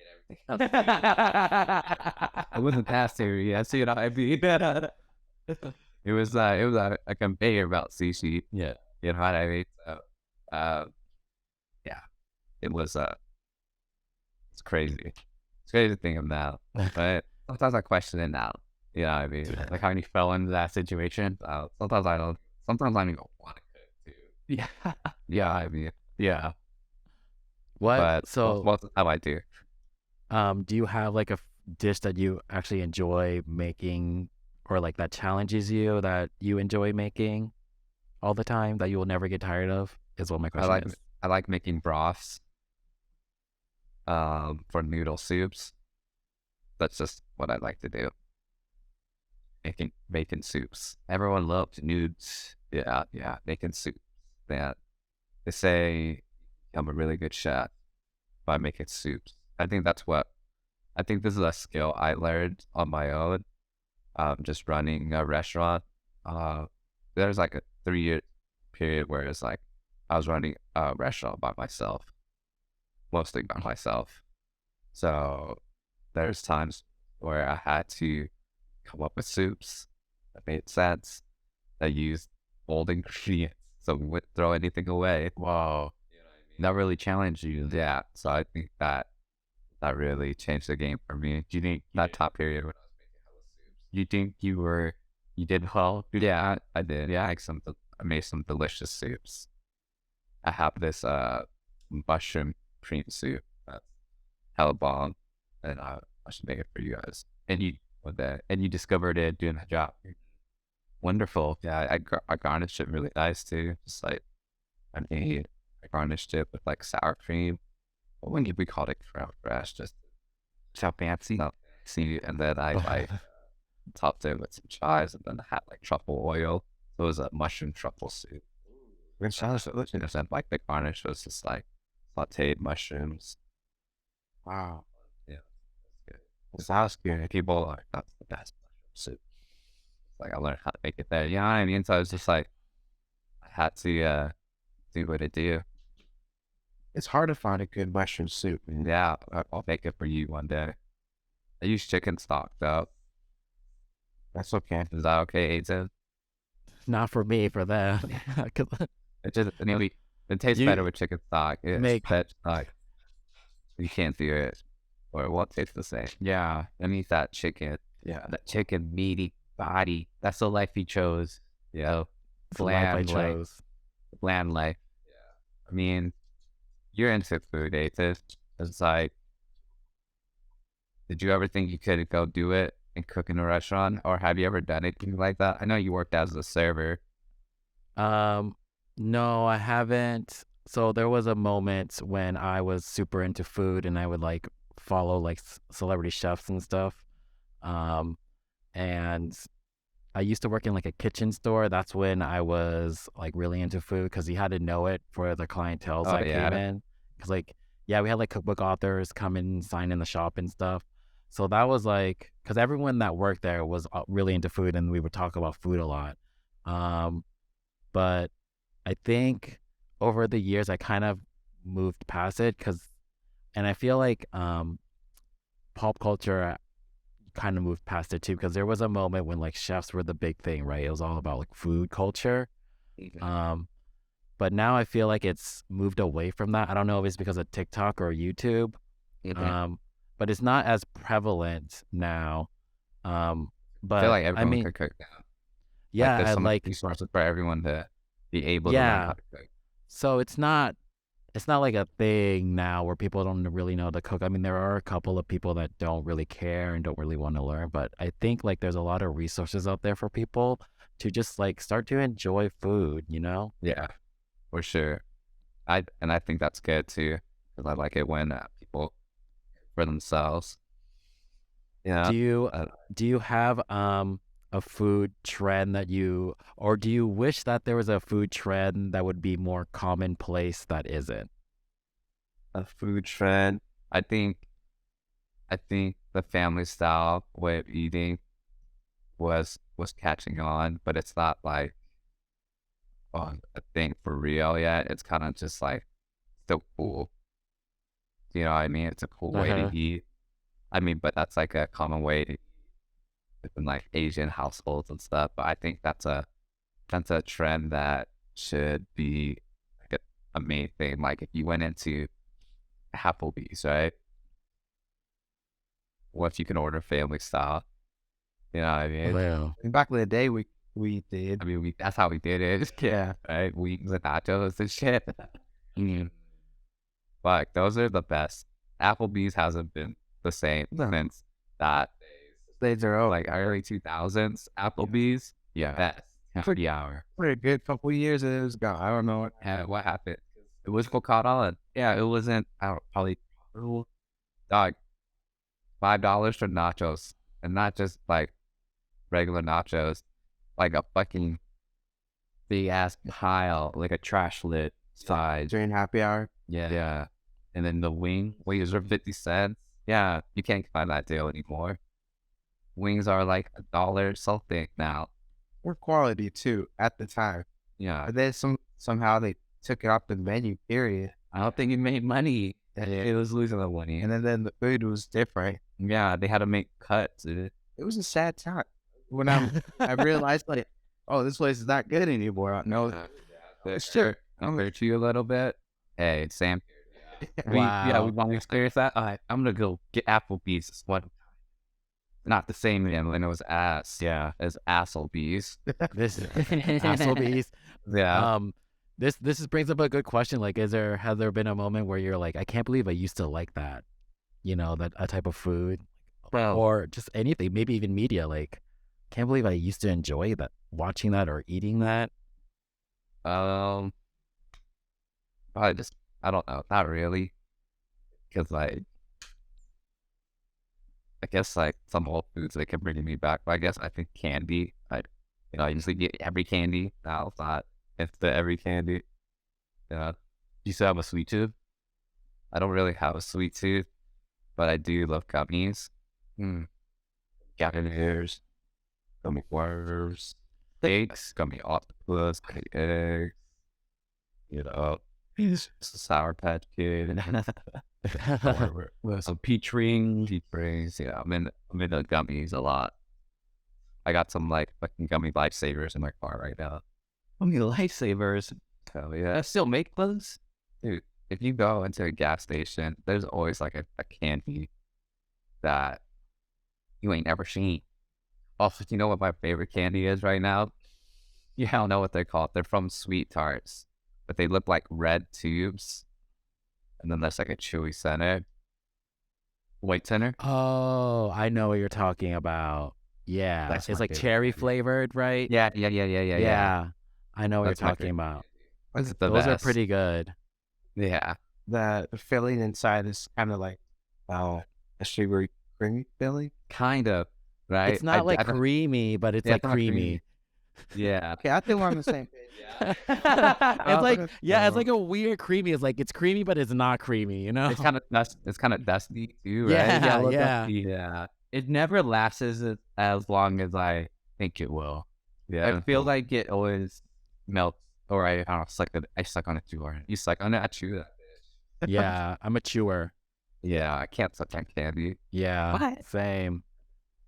everything else. I wasn't that serious, you know. I mean, it was a conveyor belt sushi. Yeah. You know what I mean? So, yeah, it was it's crazy. It's crazy to think of now, but sometimes I question it now. You know what I mean? Like how you fell into that situation. Sometimes I don't. Sometimes I don't even want to cook too. Yeah. Yeah. I mean, yeah. What? But So, most of the time I do. do you have like a dish that you actually enjoy making, or like that challenges you that you enjoy making all the time that you will never get tired of? Is what my question is. I like making broths. For noodle soups. That's just what I like to do. Making soups. Everyone loves nudes. Yeah, making soups. Yeah. They say I'm a really good chef by making soups. I think this is a skill I learned on my own. Just running a restaurant. There's like a 3-year period where it's like I was running a restaurant by myself, mostly by myself. So there's times where I had to come up with soups that made sense, that used old ingredients, so we wouldn't throw anything away. Wow. That really challenged you. Yeah, so I think that really changed the game for me. Do you think That top period when I was making hella soups. you think you did well? Yeah, I did. Yeah, I made some delicious soups. I have this mushroom cream soup that's hella bomb, and I should make it for you guys. And you One day. discovered it doing the job. wonderful. Yeah, I garnished it really nice too. Just like I garnished it with like sour cream. What when we called it crème fraîche, just So fancy. not see, and then I like topped it with some chives, and then I had like truffle oil. So it was a mushroom truffle soup. It sounds delicious. And then like the garnish was just like sauteed mushrooms. Wow. Yeah, that's It sounds good. good. People are like, that's the best mushroom soup. Like I learned how to make it there. You know what I mean? So I was just like, I had to do what I do. It's hard to find a good mushroom soup, man. Yeah, I'll make it for you one day. I use chicken stock though. That's okay. Is that okay, Aizen? Not for me, for them. It just it tastes You better with chicken stock. It's make- veg stock. You can't do it, or it won't taste the same. Yeah, I need that chicken. yeah. That chicken meaty body. That's the life he chose. Yeah, It's the life I Bland life. chose. Bland life. I mean, you're into food, Aizen. It's like, did you ever think you could go do it and cook in a restaurant, or have you ever done anything like that? I know you worked as a server. No, I haven't. So there was a moment when I was super into food and I would like follow like celebrity chefs and stuff. And I used to work in like a kitchen store. That's when I was like really into food because you had to know it for the clientele Oh, that yeah. came in. Because like, yeah, we had like cookbook authors come in and sign in the shop and stuff. So that was like, because everyone that worked there was really into food and we would talk about food a lot. But I think over the years I kind of moved past it and I feel like pop culture kind of moved past it too because there was a moment when like chefs were the big thing, right? It was all about like food culture. But now I feel like it's moved away from that. I don't know if it's because of TikTok or YouTube. But it's not as prevalent now. But I feel like everyone I mean, could cook now. yeah, there's I so much like resources for everyone to be able to learn Yeah. how to cook. so it's not like a thing now where people don't really know how to cook. I mean, there are a couple of people that don't really care and don't really want to learn, but I think like there's a lot of resources out there for people to just like start to enjoy food, you know? Yeah, for sure. I think that's good too, because I like it when people cook for themselves. Yeah. Do you have a food trend that or do you wish that there was a food trend that would be more commonplace that isn't? A food trend. I think the family style way of eating was catching on, but it's not like a thing for real yet. It's kind of just like still cool. You know what I mean? It's a cool way Uh-huh. to eat. I mean, but that's like a common way to eat in like Asian households and stuff. But I think that's a trend that should be like a main thing. Like if you went into Applebee's, right? What if you can order family style? You know what I mean? Wow. Back in the day, we did. I mean, that's how we did it. Yeah. Right? Wings and nachos and shit. But those are the best. Applebee's hasn't been the same since that Days are over. like early 2000s. Applebee's, Yeah. best. Happy hour. For a good couple of years, it was gone. I don't know What happened? It was what caught on. Yeah, it wasn't. I don't probably dog $5 for nachos, and not just like regular nachos, like a fucking big ass pile, like a trash lid size. during happy hour. Yeah. And then the wings are 50 cents. Yeah, you can't find that deal anymore. Wings are like $1 something now. Or quality too at the time. Yeah. But then somehow they took it off the menu. Period. I don't think it made money. It was losing the money. And then the food was different. Yeah, they had to make cuts. It was a sad time when I realized like, oh, this place is not good anymore. No, Sure. Compare to you a little bit. Hey, Sam. We Wow. want to experience that. All right, I'm gonna go get Applebee's this one. Not the same again when it was ass. Yeah. As Asslebee's. This Applebee's. Yeah. This brings up a good question. Like, has there been a moment where you're like, I can't believe I used to like that, you know, that a type of food, Well, or just anything, maybe even media. Like, can't believe I used to enjoy watching that or eating that? Probably just, I don't know, not really, because like I guess like some old foods they can bring me back. But I guess I think candy. I usually get every candy. Now it's not it's the every candy. Yeah. Do you still have a sweet tooth? I don't really have a sweet tooth, but I do love gummies. Gummy bears, gummy worms, eggs, gummy octopus, gummy eggs. It's a Sour Patch Kid. Some peach rings. Deep rings. Yeah, I'm into gummies a lot. I got some like fucking gummy lifesavers in my car right now. Gummy lifesavers. Oh yeah, I still make those. dude. If you go into a gas station, there's always like a candy that you ain't never seen. Also, you know what my favorite candy is right now? You don't know what they're called. They're from Sweet Tarts, but they look like red tubes, and then there's like a chewy center, white center. Oh, I know what you're talking about. Yeah, That's it's my like favorite cherry candy. flavored, right? Yeah. Yeah, I know what That's you're my talking favorite. about. It's the Those are best. pretty good. Yeah, The filling inside is kind of like a sugary creamy filling. kind of. Right? It's not like I don't- creamy, but it's Yeah, like it's not creamy. Yeah. Okay, I think we're on the same page. It's like, okay. yeah, it's like a weird creamy. It's like it's creamy, but it's not creamy. You know? It's kind of dusty too, right? Yeah, a little yeah. dusty. Yeah. It never lasts as long as I think it will. Yeah. I feel like it always melts, or I don't know, I suck on it too hard. You suck on it, I chew that. Yeah, I'm a chewer. Yeah, I can't suck on candy. Yeah, What? same.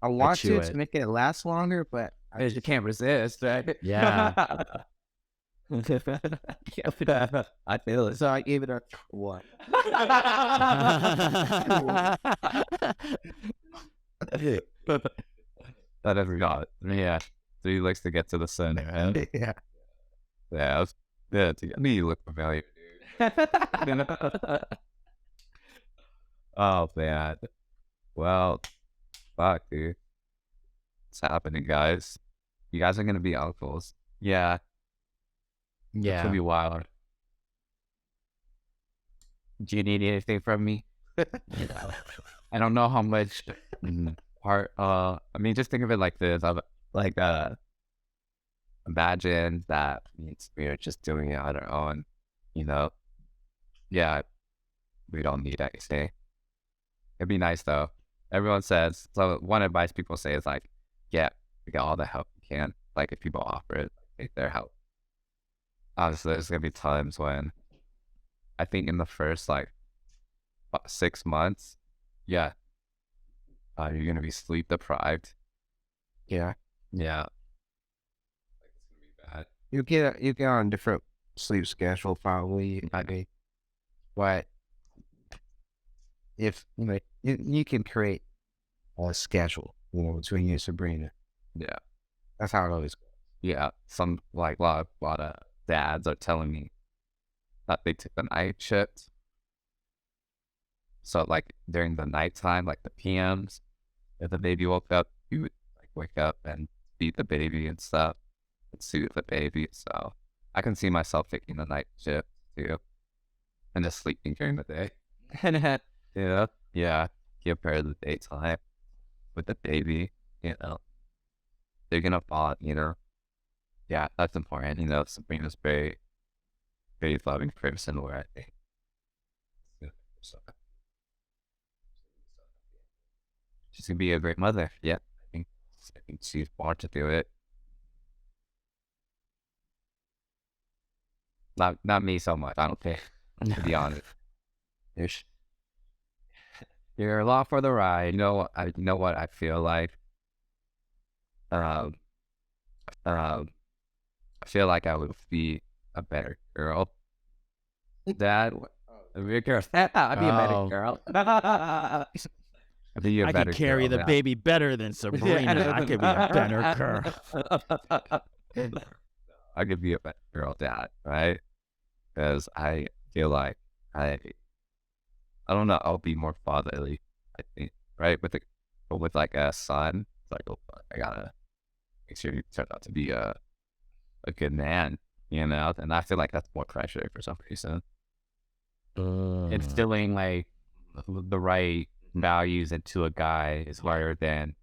I want chew to it. make it last longer, but You can't resist, right? Yeah. I feel it. so I gave it a 1. That is not. Yeah. So he likes to get to the center, huh? Yeah. Yeah. Yeah. I mean, you look familiar, dude. Oh man. Well, fuck, dude. What's happening, guys? You guys are gonna be uncles. Yeah, it's Yeah. gonna be wild. Do you need anything from me? I don't know how much part. I mean, just think of it like this. Like, imagine that we are just doing it on our own. Yeah, we don't need anything. It'd be nice though. Everyone says so. One advice people say is like, get all the help you can. Like if people offer it, take their help. Obviously, there's gonna be times when I think in the first like 6 months, yeah, you're gonna be sleep deprived. Yeah. Yeah, like it's gonna be bad. You get on a different sleep schedule probably. I mean, but if you can create a schedule, between you and Sabrina. Yeah, That's how it always goes. yeah. Some like lot of dads are telling me that they took the night shift. So like during the nighttime, like the PMs, if the baby woke up, you would like wake up and feed the baby and stuff and soothe the baby. So I can see myself taking the night shift too, and just sleeping during the day. Yeah. Give her the daytime with the baby. They're gonna bond. Yeah, that's important. Sabrina's very, very loving person. Where I think. So, she's gonna be a great mother. Yeah, I think she's born to do it. Not me so much. I don't think. To be honest, You're along for the ride. you know what I feel like. Um, I feel like I would be a better girl. Dad, I'd be a girl. I'd be a better Oh. girl. I'd be a I better could carry girl, the Dad. baby better than Sabrina. I could be a better girl. I could be a better girl, Dad, right? Because I feel like I don't know. I'll be more fatherly. I think, right? But with like a son, it's like, oh, fuck, I make sure you turn out to be a good man, you know. And I feel like that's more pressure for some reason. Instilling like the right values into a guy is harder than.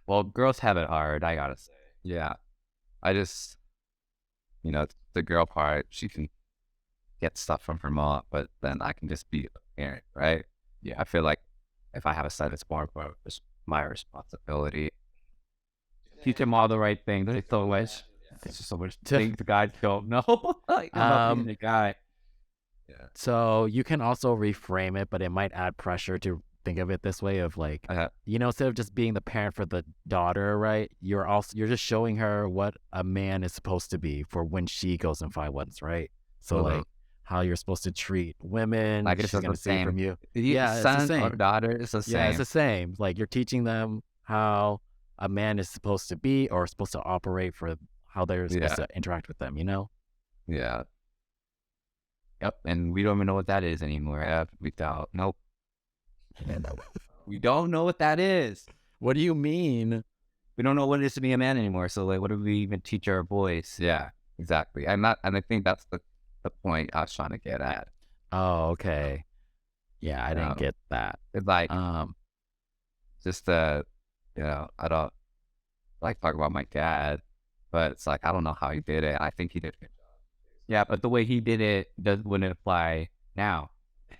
Well, girls have it hard, I gotta say. Yeah, I just, you know, the girl part, she can get stuff from her mom, but then I can just be a parent, right? Yeah, I feel like if I have a son, it's more of my responsibility. Teach them all the right things. There's so much. There's just so much things the guys don't know. Like, about being a guy. Yeah. So you can also reframe it, but it might add pressure to think of it this way of like, you know, instead of just being the parent for the daughter, right? You're just showing her what a man is supposed to be for when she goes and find ones, right? So like how you're supposed to treat women. Like she's gonna see from you. Yeah, it's the son same. or daughter, it's the same. Yeah, it's the same. Like you're teaching them how a man is supposed to be or supposed to operate for how they're supposed to interact with them, you know? Yeah. Yep, and we don't even know what that is anymore. We don't. Nope. We don't know what that is. What do you mean? We don't know what it is to be a man anymore. So like, what do we even teach our boys? Yeah, exactly. And I think that's the point I was trying to get at. Oh, okay. Yeah, I didn't get that. It's like, just you know, I don't like talk about my dad, but it's like I don't know how he did it. I think he did a good job. Yeah, but the way he did it wouldn't apply now.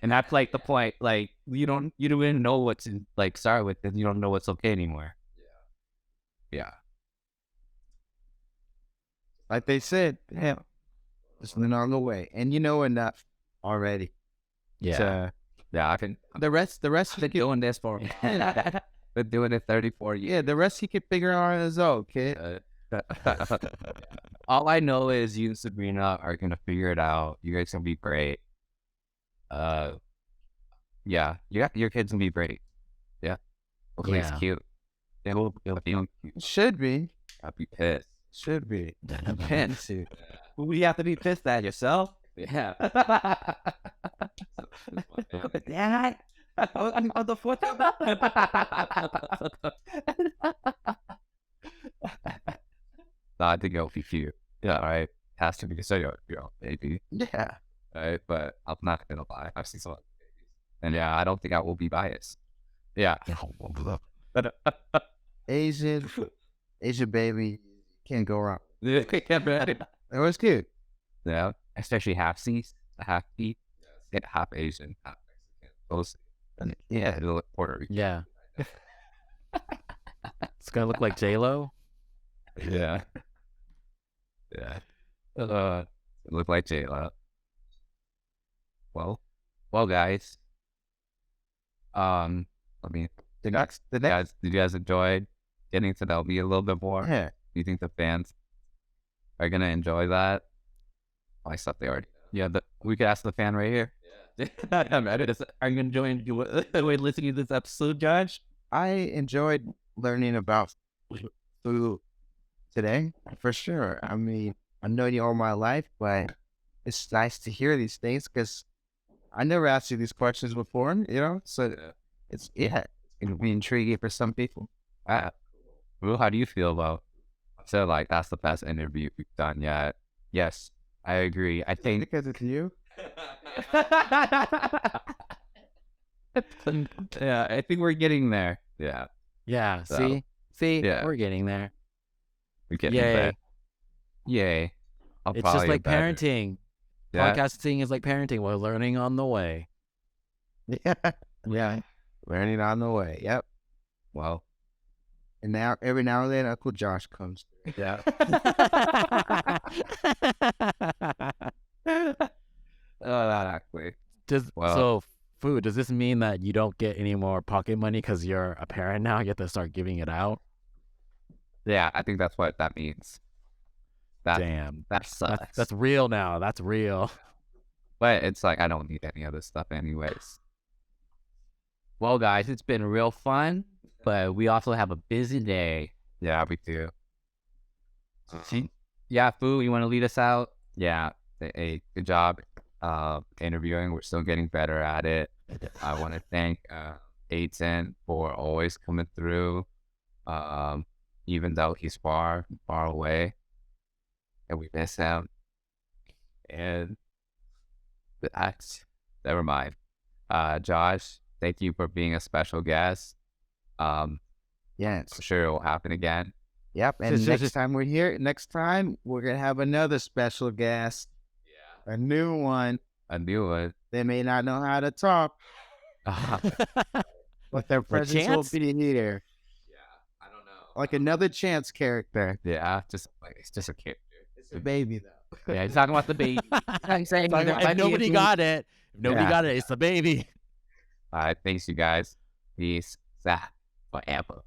And that's like the point. Like you don't even know what to like start with because you don't know what's okay anymore. Yeah. Like they said, yeah, just lean on the way, and you know enough already. Yeah. Yeah, I can. The rest Been doing this for Been doing it 34 years. yeah, the rest he can figure out on his own, kid. All I know is you and Sabrina are gonna figure it out. You guys gonna be great. Yeah, your kids gonna be great. Yeah, hopefully it's cute. It'll be cute. Should be. I'll be pissed. Should be. Fancy. We have to be pissed at yourself. Yeah. Dad, on the foot. No, I think it'll be cute. Yeah, right. Has to be so you're baby. Yeah. Right, but I'm not gonna lie. I've seen some other babies, and yeah, I don't think I will be biased. Yeah. Asian baby, can't go wrong. It It was cute. Yeah, especially half C's, half B. half Asian, half Mexican. Those, yeah, it'll look Puerto Rican. Yeah. It's gonna look like J-Lo. Yeah. Yeah. It looked like J-Lo. Well, guys. I mean, did you guys enjoy getting to know me a little bit more? Yeah. Do you think the fans are gonna enjoy that? I thought they already. Yeah, we could ask the fan right here. Yeah. Are you enjoying listening to this episode, Josh? I enjoyed learning about food today, for sure. I mean, I know you all my life, but it's nice to hear these things because I never asked you these questions before, you know? So it's gonna be intriguing for some people. Well, how do you feel about? So like that's the best interview we've done yet. Yes, I agree. I think Because it's you. yeah, I think we're getting there. Yeah, Yeah. So, See, yeah. we're getting there. we're getting Yay. there. Yay. I'll It's probably just like get better. parenting. Yeah. Podcasting is like parenting. We're learning on the way. Yeah. Learning on the way. Yep. Well, And now, every now and then, Uncle Josh comes. yeah. Exactly. So, food, does this mean that you don't get any more pocket money because you're a parent now? You have to start giving it out? Yeah, I think that's what that means. Damn. That sucks. That's real now. That's real. But it's like I don't need any other stuff anyways. Well, guys, it's been real fun, but we also have a busy day. Yeah, we do. Yeah, Phu, you want to lead us out? Yeah. Hey, good job interviewing. We're still getting better at it. I want to thank Aiton for always coming through. even though he's far, far away, and we miss him. And that's never mind. Josh, thank you for being a special guest. Yes. I'm sure it will happen again. Yep. And next time we're gonna have another special guest. Yeah. A new one. A new one. They may not know how to talk, but their presence will be here. Yeah, I don't know. Like another Chance character. Yeah, just like it's just a character. It's a baby though. Yeah, he's talking about the baby. I'm saying If nobody got it, it's the baby. All right, thanks you guys. Peace. Forever.